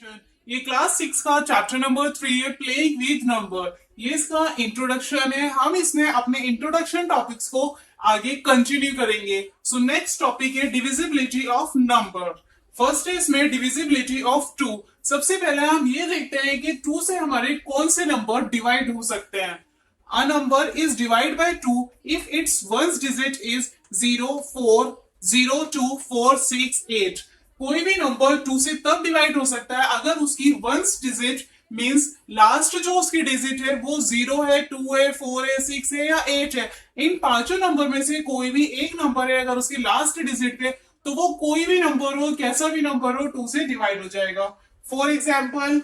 Introduction. ये class 6 का chapter number 3 है, प्लेइंग विद नंबर। ये इसका इंट्रोडक्शन है। हम इसमें अपने इंट्रोडक्शन टॉपिक्स को आगे कंटिन्यू करेंगे। सो नेक्स्ट टॉपिक है डिविजिबिलिटी ऑफ नंबर। फर्स्ट है इसमें डिविजिबिलिटी ऑफ टू। सबसे पहले हम ये देखते हैं कि टू से हमारे कौन से नंबर डिवाइड हो सकते हैं। A number is divided by 2 if its ones digit is 0, 4, 0, 2, 4, 6, 8। कोई भी नंबर 2 से तब डिवाइड हो सकता है अगर उसकी वंस डिजिट मींस लास्ट जो उसकी डिजिट है वो 0 है, 2 है, 4 है, 6 है या 8 है। इन पांचों नंबर में से कोई भी एक नंबर है अगर उसकी लास्ट डिजिट है तो वो कोई भी नंबर हो, कैसा भी नंबर हो, 2 से डिवाइड हो जाएगा। फॉर एग्जाम्पल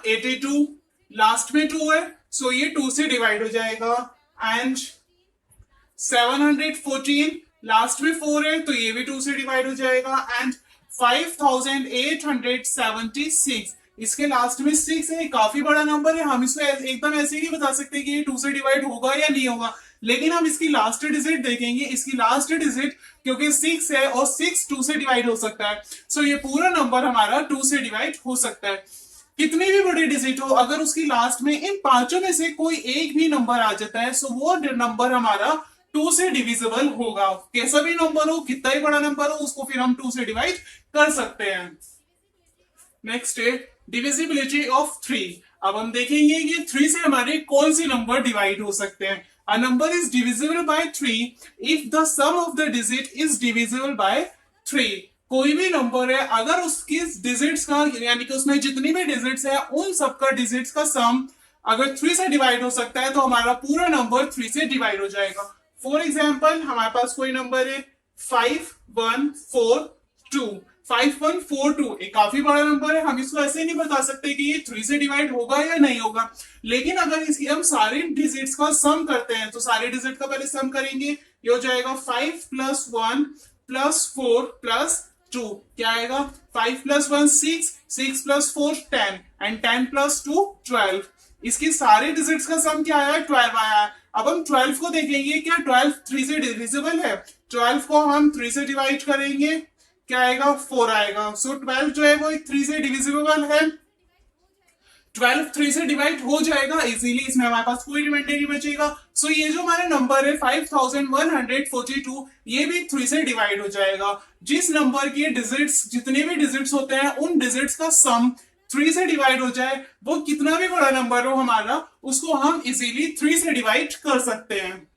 82 लास्ट में 2 है, सो ये 2 से डिवाइड हो जाएगा। एंड 714 लास्ट में 4 है तो ये भी 2 से डिवाइड हो जाएगा। एंड 5876 इसके लास्ट में 6 है, काफी बड़ा नंबर है। हम इसको एकदम ऐसे ही नहीं बता सकते कि ये 2 से डिवाइड होगा या नहीं होगा, लेकिन हम इसकी लास्ट डिजिट देखेंगे। इसकी लास्ट डिजिट क्योंकि 6 है और 6 2 से डिवाइड हो सकता है, सो ये पूरा नंबर हमारा 2 से डिवाइड हो सकता है। कितनी भी बड़ी डिजिट हो, अगर उसकी लास्ट में इन पांचों में से कोई एक भी नंबर आ जाता है सो वो नंबर हमारा 2 से डिविजिबल होगा। कैसा भी नंबर हो, कितना ही बड़ा नंबर हो, उसको फिर हम 2 से डिवाइड कर सकते हैं। नेक्स्ट है डिविजिबिलिटी ऑफ 3। अब हम देखेंगे कि 3 से हमारे कौन से नंबर डिवाइड हो सकते हैं। A number is divisible by 3 if the sum of the digit is divisible by 3। कोई भी नंबर है अगर उसकी डिजिट्स का यानी कि उसमें जितनी भी डिजिट्स है उन सबका डिजिट्स का सम अगर 3 से डिवाइड हो सकता है तो हमारा पूरा नंबर 3 से डिवाइड हो जाएगा। फॉर एग्जाम्पल हमारे पास कोई नंबर है 5142। 5142 एक काफी बड़ा नंबर है। हम इसको ऐसे नहीं बता सकते कि ये 3 से डिवाइड होगा या नहीं होगा, लेकिन अगर इसकी हम सारे डिजिट्स का सम करते हैं तो सारे डिजिट का पहले सम करेंगे। ये हो जाएगा 5 प्लस 1 प्लस 4 प्लस 2। क्या आएगा? 5 प्लस 1 6, 6 प्लस 4 10 एंड 10 प्लस 2 12। इसकी सारे डिजिट्स का सम क्या आया? 12 आया है। अब हम 12 को देखेंगे, क्या 12 3 से डिविजिबल है? 12 को हम 3 से डिवाइड करेंगे, क्या आएगा? 4 आएगा। सो 12 जो है वो 3 से डिविजिबल है। 12 3 से डिवाइड हो जाएगा इजीली, इसमें हमारे पास कोई रिमाइंडर नहीं बचेगा। सो ये जो हमारा नंबर है 5142 ये भी 3 से डिवाइड हो जाएगा। जिस नंबर के डिजिट्स जितने भी डिजिट्स होते हैं उन डिजिट्स का सम 3 से डिवाइड हो जाए, वो कितना भी बड़ा नंबर हो हमारा, उसको हम इजीली 3 से डिवाइड कर सकते हैं।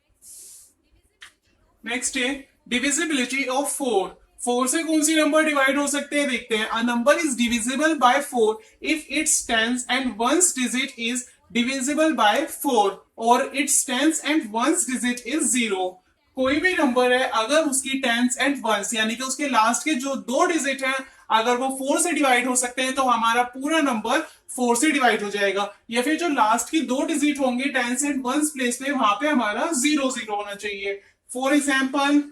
नेक्स्ट है डिविजिबिलिटी ऑफ 4। 4 से कौन सी नंबर डिवाइड हो सकते हैं देखते हैं। A number is divisible by 4 if it's tens and ones digit is divisible by 4 और it's tens and ones digit is 0। कोई भी नंबर है अगर उसकी टेंस एंड वंस यानी कि उसके लास्ट के जो दो डिजिट हैं अगर वो 4 से डिवाइड हो सकते हैं तो हमारा पूरा नंबर 4 से डिवाइड हो जाएगा। या फिर जो लास्ट की दो डिजिट होंगे टेंस एंड वंस प्लेस पे, वहां पे हमारा 0 0 होना चाहिए। फॉर एग्जाम्पल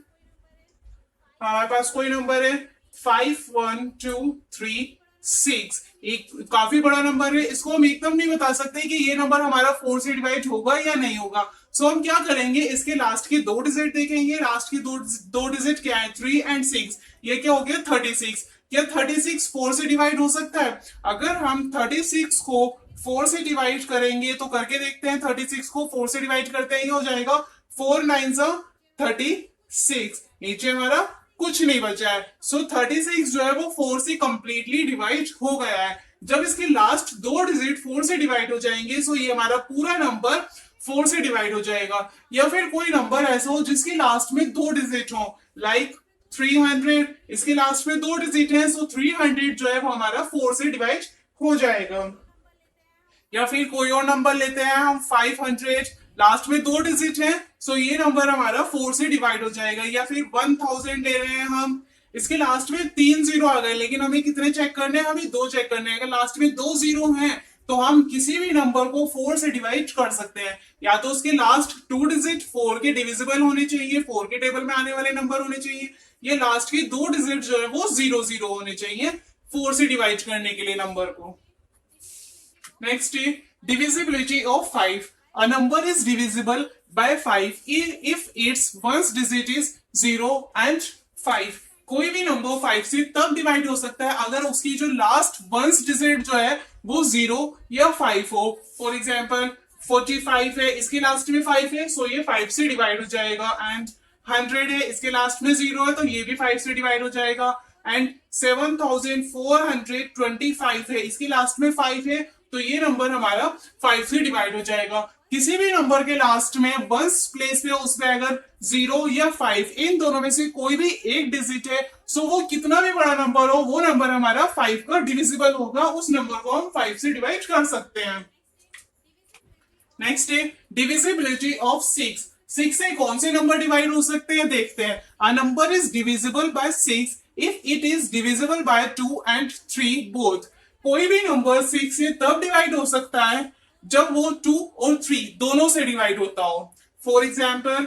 हमारे पास कोई नंबर है 5123 एक काफी बड़ा नंबर है। इसको हम एकदम नहीं बता सकते कि ये नंबर हमारा 4 से डिवाइड होगा या नहीं होगा। सो हम क्या करेंगे, इसके लास्ट की दो डिजिट देखेंगे। लास्ट की दो डिजिट क्या है? 3 एंड 6। ये क्या हो गया? 36। क्या 36 4 से डिवाइड हो सकता है? अगर हम 36 को 4 से डिवाइड करेंगे तो करके देखते हैं। 36 को 4 से डिवाइड करते हैं, ये हो जाएगा 4 9 36। नीचे हमारा कुछ नहीं बचा है। सो 36 जो है वो 4 से कंप्लीटली डिवाइड हो गया है। जब इसके लास्ट दो डिजिट 4 से डिवाइड हो जाएंगे सो ये हमारा पूरा नंबर 4 से डिवाइड हो जाएगा। या फिर कोई नंबर ऐसा हो जिसके लास्ट में दो डिजिट हो, लाइक 300, इसके लास्ट में दो डिजिट है सो 300 जो है वो हमारा 4 से डिवाइड हो जाएगा। या फिर कोई और नंबर लेते हैं हम 500, लास्ट में दो डिजिट है सो ये नंबर हमारा 4 से डिवाइड हो जाएगा। या फिर 1000 ले रहे हैं हम, इसके लास्ट में 3 जीरो आ गए, लेकिन हमें कितने चेक करने हैं? हमें दो चेक करने हैं। अगर लास्ट में दो जीरो हैं तो हम किसी भी नंबर को 4 से डिवाइड कर सकते हैं। या तो उसके लास्ट टू डिजिट 4 के डिविजिबल होने चाहिए, 4 के टेबल में आने वाले नंबर होने चाहिए, ये लास्ट के दो डिजिट जो है वो 0 0 होने चाहिए 4 से डिवाइड करने के लिए नंबर को। नेक्स्ट है divisibility of 5। A number is divisible by 5 if its ones digit is 0 and 5। कोई भी नंबर 5 से तब डिवाइड हो सकता है अगर उसकी जो लास्ट वंस डिजिट जो है वो 0 या 5 हो। फॉर एग्जाम्पल 45 है, इसके लास्ट में 5 है, सो ये 5 से डिवाइड हो जाएगा। एंड 100 है, इसके लास्ट में 0 है, तो ये भी 5 से डिवाइड हो जाएगा। एंड 7425 है, इसके लास्ट में 5 है, तो ये नंबर हमारा 5 से डिवाइड हो जाएगा। किसी भी नंबर के लास्ट में वंस प्लेस पे उसमें अगर 0 या 5 इन दोनों में से कोई भी एक डिजिट है, सो वो कितना भी बड़ा नंबर हो, वो नंबर हमारा 5 का डिविजिबल होगा, उस नंबर को हम 5 से डिवाइड कर सकते हैं। नेक्स्ट है डिविजिबिलिटी ऑफ 6। 6 से कौन से नंबर डिवाइड हो सकते हैं देखते हैं। A number is divisible bye 6 if it is divisible bye 2 and 3 both. कोई भी नंबर 6 से तब डिवाइड हो सकता है जब वो 2 और 3 दोनों से डिवाइड होता हो। फॉर एग्जाम्पल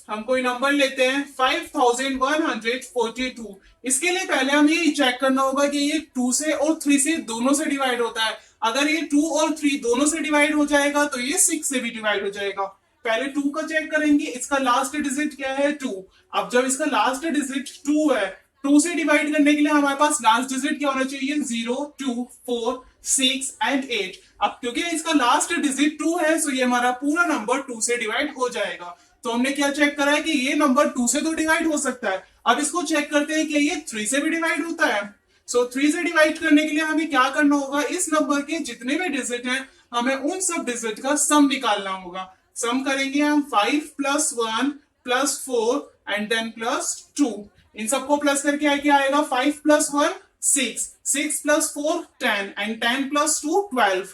हम कोई नंबर लेते हैं 5142। इसके लिए पहले हम ये चेक करना होगा कि ये 2 से और 3 से दोनों से डिवाइड होता है। अगर ये 2 और 3 दोनों से डिवाइड हो जाएगा तो ये 6 से भी डिवाइड हो जाएगा। पहले 2 का चेक करेंगे, इसका लास्ट डिजिट क्या है 2। अब जब इसका लास्ट डिजिट 2 है, 2 से डिवाइड करने के लिए हमारे पास लास्ट डिजिट क्या होना चाहिए 0 2 4 6 एंड 8। अब क्योंकि इसका लास्ट डिजिट 2 है, सो ये हमारा पूरा नंबर 2 से डिवाइड हो जाएगा। तो हमने क्या चेक करा है कि ये नंबर 2 से तो डिवाइड हो सकता है। अब इसको चेक करते हैं कि ये 3 से भी डिवाइड होता है। सो 3 से डिवाइड करने के लिए हमें क्या करना होगा, इस नंबर के जितने भी डिजिट हैं हमें उन सब डिजिट का सम निकालना होगा। सम करेंगे हम 5 plus 1 plus 4 and then plus 2। इन सबको प्लस करके क्या आएगा 5 प्लस 1 6, 6 प्लस 4 10 एंड 10 प्लस 2 12।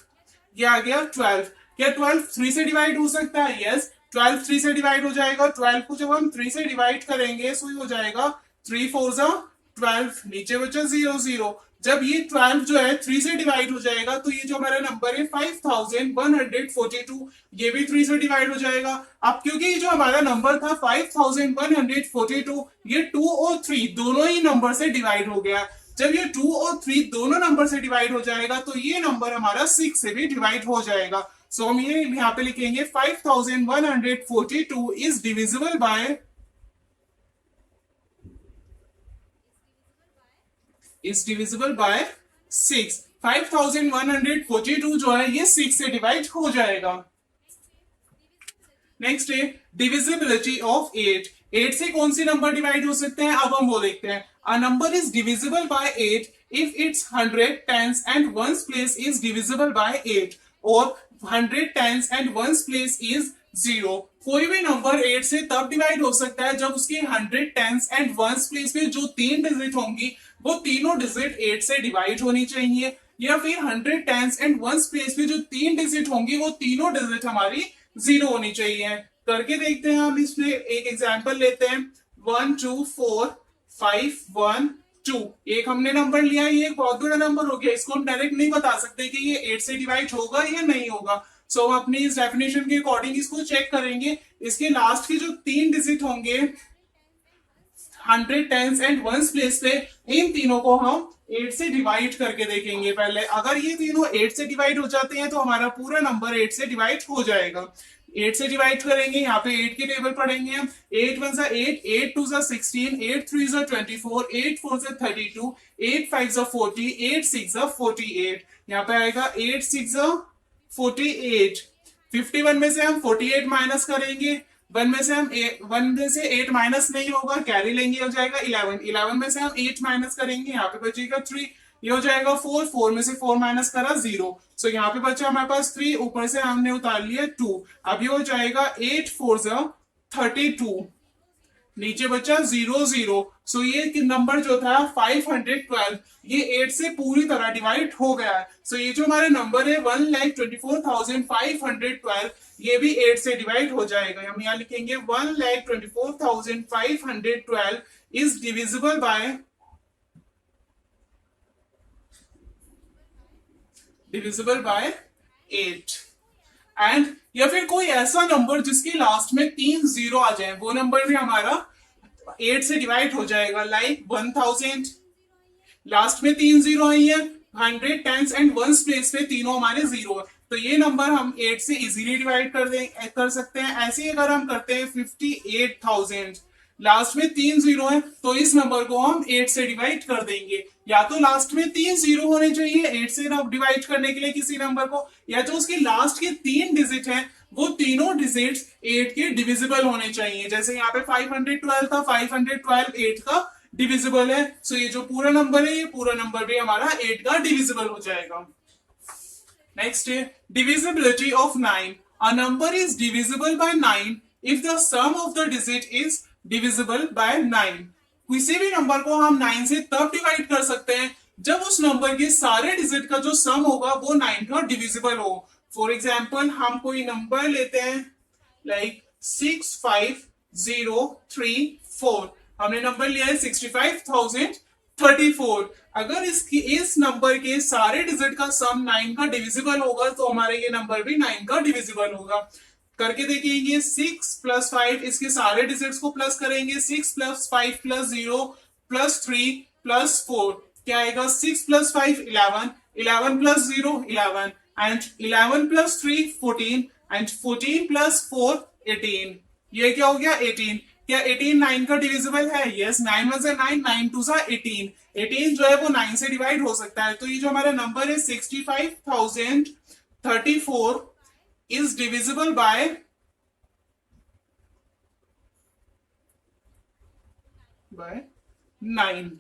ये आ गया 12। क्या 12 3 से डिवाइड हो सकता है? यस, 12 3 से डिवाइड हो जाएगा। 12 को जब हम 3 से डिवाइड करेंगे सो ये हो जाएगा 3 4 12, नीचे बचा 0 0। जब ये 12 जो है 3 से डिवाइड हो जाएगा तो ये जो हमारा नंबर है 5142, ये भी 3 से डिवाइड हो जाएगा। अब क्योंकि ये जो हमारा नंबर था 5142, ये 2 और 3 दोनों ही नंबर से डिवाइड हो गया। जब ये 2 और 3 दोनों नंबर से डिवाइड हो जाएगा तो ये नंबर हमारा 6 से भी डिवाइड हो जाएगा। सो हम ये यहाँ पे लिखेंगे 5142 is divisible bye is divisible by 6। 5142 जो है ये 6 से डिवाइड हो जाएगा। नेक्स्ट है डिविजिबिलिटी ऑफ 8। 8 से कौन सी नंबर डिवाइड हो सकते हैं, अब हम वो देखते हैं। A number is divisible by 8 if it's 100 tens and ones place is divisible by 8 और 100 tens and ones place is 0। कोई भी नंबर 8 से तब डिवाइड हो सकता है जब उसके 100 टेंस एंड वंस प्लेस में जो 3 डिजिट होंगी वो तीनों डिजिट 8 से डिवाइड होनी चाहिए, या फिर 100 टेंस एंड वंस प्लेस में जो 3 डिजिट होंगी वो तीनों डिजिट हमारी 0 होनी चाहिए। करके देखते हैं हम इसमें एक एग्जांपल लेते हैं 1 2 4 5 1 2। एक हमने नंबर लिया, ये एक बहुत बड़ा नंबर हो गया, इसको हम डायरेक्ट नहीं बता सकते कि ये 8 से डिवाइड होगा या नहीं होगा। सो हम अपनी इस डेफिनेशन के अकॉर्डिंग इसको चेक करेंगे। इसके लास्ट के जो 3 डिजिट होंगे 100 टेंस एंड वंस प्लेस पे, इन तीनों को हम 8 से डिवाइड करके देखेंगे। पहले अगर ये तीनों 8 से डिवाइड हो जाते हैं तो हमारा पूरा नंबर 8 से डिवाइड हो जाएगा। 8 से डिवाइड करेंगे, यहाँ पे 8 के टेबल पढ़ेंगे हम। 8 1 8, 8 2 16, 8 3 24, 8 4 32, 8 5 40, 8 6 48। यहाँ पे आएगा 8 6 48। 51 में से हम 48 माइनस करेंगे, 1 में से हम 1 में से 8 माइनस नहीं होगा, कैरी लेंगे, हो जाएगा 11। 11 में से हम 8 माइनस करेंगे, यहाँ पे बचेगा 3, ये हो जाएगा 4। 4 में से 4 माइनस करा 0। सो यहाँ पे बचा हमारे पास 3, ऊपर से हमने उतार लिया 2। अब ये हो जाएगा 8 4 32, नीचे बचा 0 0। सो ये नंबर जो था 512 ये 8 से पूरी तरह डिवाइड हो गया है। सो ये जो हमारे नंबर है 1,24,512 ये भी 8 से डिवाइड हो जाएगा। हम यहाँ लिखेंगे 1,24,512 इज डिविजिबल बाय 8। एंड या फिर कोई ऐसा नंबर जिसके लास्ट में 3 0 आ जाए, वो नंबर भी हमारा 8 से डिवाइड हो जाएगा। लाइक 1000 लास्ट में 3 0 आई है, 100 टेंस एंड वंस प्लेस पे तीनों हमारे 0 है, तो ये नंबर हम 8 से इजीली डिवाइड कर सकते हैं। ऐसे ही अगर हम करते हैं 58,000, लास्ट में 3 जीरो है तो इस नंबर को हम 8 से डिवाइड कर देंगे। या तो लास्ट में 3 जीरो होने चाहिए 8 से डिवाइड करने के लिए किसी नंबर को, या तो उसके लास्ट के 3 डिजिट हैं वो तीनों डिजिट्स 8 के डिविजिबल होने चाहिए। जैसे यहाँ पे 512 था, 512 8 का डिविजिबल है, सो ये जो पूरा नंबर है ये पूरा नंबर भी हमारा 8 का डिविजिबल हो जाएगा। नेक्स्ट है divisibility of 9. A number is divisible by 9 if the sum of the digit is divisible by 9. किसी भी नंबर को हम 9 से तब डिवाइड कर सकते हैं जब उस नंबर के सारे डिजिट का जो सम होगा वो 9 का डिविजिबल हो। फॉर एग्जाम्पल हम कोई नंबर लेते हैं लाइक 65034, हमने नंबर लिया है 65,034। अगर इस नंबर के सारे डिजिट का सम 9 का डिविजिबल होगा तो हमारे ये नंबर भी 9 का डिविजिबल होगा। करके देखेंगे 6 प्लस 5, इसके सारे डिजिट्स को प्लस करेंगे 6 प्लस 5 प्लस 0 प्लस 3 प्लस 4, क्या आएगा 6 plus 5 11, 11 plus 0 11 and 11 plus 3 14 and 14 plus 4 18। ये क्या हो गया 18। क्या 18 9 का डिविजिबल है? यस, 9 1 से 9, 9 2 सा 18, 18 जो है वो 9 से डिवाइड हो सकता है। तो ये जो हमारा नंबर है 65,034 इज डिविजिबल बाय 9,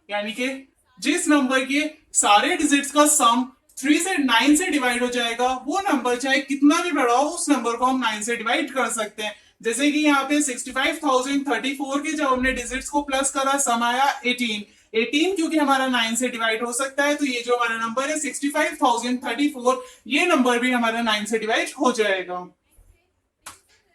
यानी कि जिस नंबर के सारे डिजिट्स का सम 3 से 9 से डिवाइड हो जाएगा वो नंबर चाहे कितना भी बड़ा हो उस नंबर को हम 9 से डिवाइड कर सकते हैं। जैसे कि यहाँ पे 65,034 के जब हमने डिजिट्स को प्लस करा सम आया 18, 18 क्योंकि हमारा 9 से डिवाइड हो सकता है तो ये जो हमारा नंबर है 65,034 ये नंबर भी हमारा 9 से डिवाइड हो जाएगा।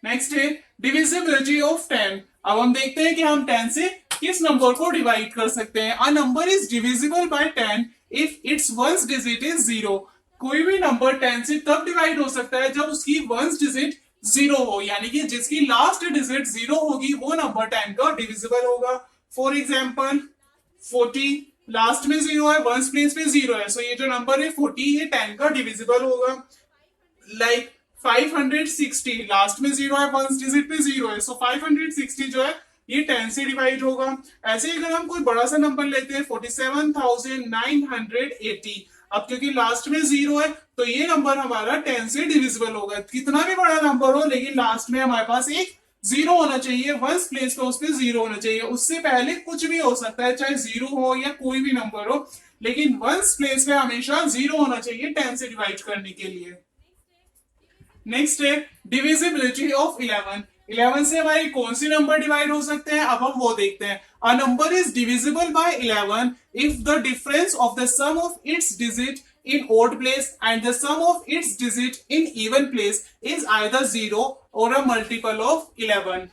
नेक्स्ट है डिविजिबिलिटी ऑफ 10। अब हम देखते हैं कि हम 10 से किस नंबर को डिवाइड कर सकते हैं। A number is divisible bye 10 if it's once digit is 0। कोई भी नंबर 10 से तब डिवाइड हो सकता है जब उसकी वंस डिजिट 0 हो, यानी कि जिसकी लास्ट डिजिट 0 होगी वो नंबर 10 का डिविजिबल होगा। फॉर एग्जाम्पल 40 लास्ट में 0 है, वंस प्लेस पे 0 है, सो ये जो नंबर है 40 ये 10 का डिविजिबल होगा। लाइक 560 लास्ट में 0 है, वंस डिजिट पे 0 है, सो 560 जो है ये 10 से डिवाइड होगा। ऐसे ही अगर हम कोई बड़ा सा नंबर लेते हैं 47,980, अब क्योंकि लास्ट में 0 है तो ये नंबर हमारा 10 से डिविजिबल होगा। कितना भी बड़ा नंबर हो लेकिन लास्ट में हमारे पास एक 0 होना चाहिए, वंस प्लेस पे उस पर 0 होना चाहिए, उससे पहले कुछ भी हो सकता है चाहे 0 हो या कोई भी नंबर हो, लेकिन वंस प्लेस पे हमेशा 0 होना चाहिए 10 से डिवाइड करने के लिए। नेक्स्ट है डिविजिबिलिटी ऑफ 11। 11 से हमारे कौन सी नंबर डिवाइड हो सकते हैं अब हम वो देखते हैं। A number is divisible by 11 if the difference of the sum of its digit in odd place and the sum of its digit in even place is either 0 or a multiple of 11।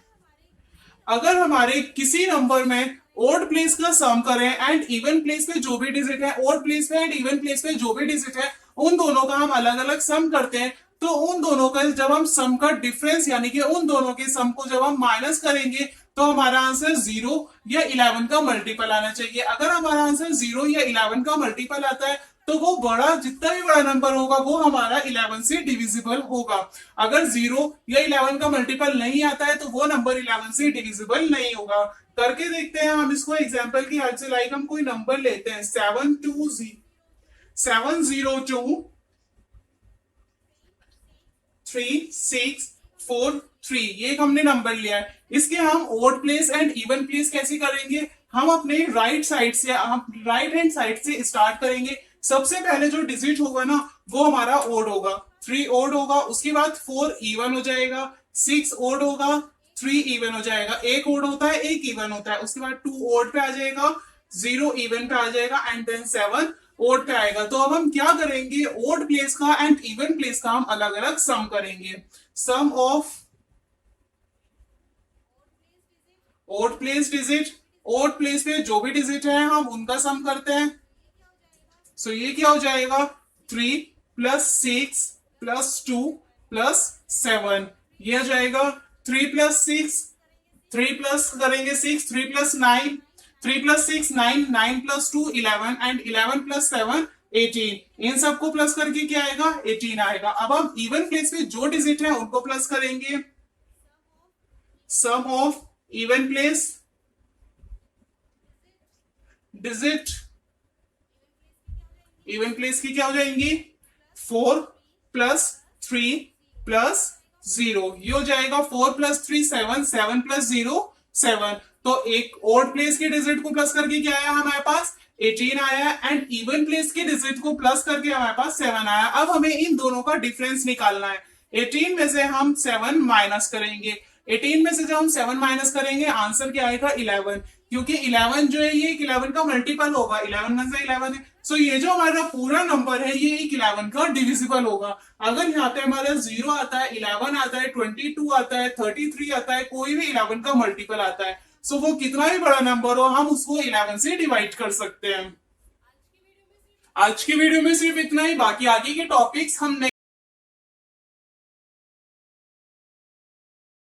अगर हमारे किसी number में odd place का सम करें and even place पे जो भी digit है, ओड प्लेस पे एंड इवन प्लेस पे जो भी डिजिट है उन दोनों का हम अलग अलग सम करते हैं, तो उन दोनों का जब हम सम का डिफरेंस यानी कि उन दोनों के सम को जब हम माइनस करेंगे तो हमारा आंसर 0 या 11 का मल्टीपल आना चाहिए। अगर हमारा आंसर 0 या 11 का मल्टीपल आता है तो वो बड़ा जितना भी बड़ा नंबर होगा वो हमारा 11 से डिविजिबल होगा। अगर 0 या 11 का मल्टीपल नहीं आता है तो वो नंबर 11 से डिविजिबल नहीं होगा। करके देखते हैं हम इसको एग्जांपल की हेल्प से। लाइक हम कोई नंबर लेते हैं 7023643, ये हमने नंबर लिया है। इसके हम odd place and even place कैसे करेंगे, हम अपने राइट साइड से राइट हैंड साइड से स्टार्ट करेंगे। सबसे पहले जो डिजिट होगा ना वो हमारा ओड होगा, 3 ओड होगा, उसके बाद 4 इवन हो जाएगा, 6 ओड होगा, 3 इवन हो जाएगा, एक ओड होता है एक इवन होता है, उसके बाद 2 ओड पे आ जाएगा, 0 इवन पे आ जाएगा एंड देन 7 ओड पे आएगा। तो अब हम क्या करेंगे, ओड प्लेस का एंड इवन प्लेस का हम अलग अलग सम करेंगे। Sum of odd place digit, odd place पे जो भी डिजिट है हम उनका सम करते हैं। सो ये क्या हो जाएगा 3 प्लस 6 प्लस 2 प्लस 7, ये हो जाएगा 3 प्लस 6, 3 प्लस करेंगे 6, 3 plus 9, 3 plus 6 9, 9 plus 2 11 and 11 plus 7 18। इन सबको प्लस करके क्या आएगा 18 आएगा। अब हम इवन प्लेस पे जो डिजिट है उनको प्लस करेंगे। Sum of even place, digit, even place की क्या हो जाएंगी 4 प्लस 3 प्लस 0, ये हो जाएगा 4 प्लस 3 7, 7 प्लस 0 7। तो एक ओड प्लेस के डिजिट को प्लस करके क्या आया हमारे पास 18 आया, एंड इवन प्लेस के डिजिट को प्लस करके हमारे पास 7 आया। अब हमें इन दोनों का डिफरेंस निकालना है। 18 में से हम 7 माइनस करेंगे, 18 में से जब हम 7 माइनस करेंगे आंसर क्या आएगा 11, क्योंकि 11 जो है ये 11 का मल्टीपल होगा, 11 में से 11 है। सो ये जो हमारा पूरा नंबर है ये 11 का डिविजिबल होगा। अगर यहाँ पे हमारा 0 आता है, 11 आता है, 22 आता है, 33 आता है, कोई भी 11 का मल्टीपल आता है, सो वो कितना भी बड़ा नंबर हो हम उसको 11 से डिवाइड कर सकते हैं। आज की वीडियो में सिर्फ इतना ही, बाकी आगे के टॉपिक्स हम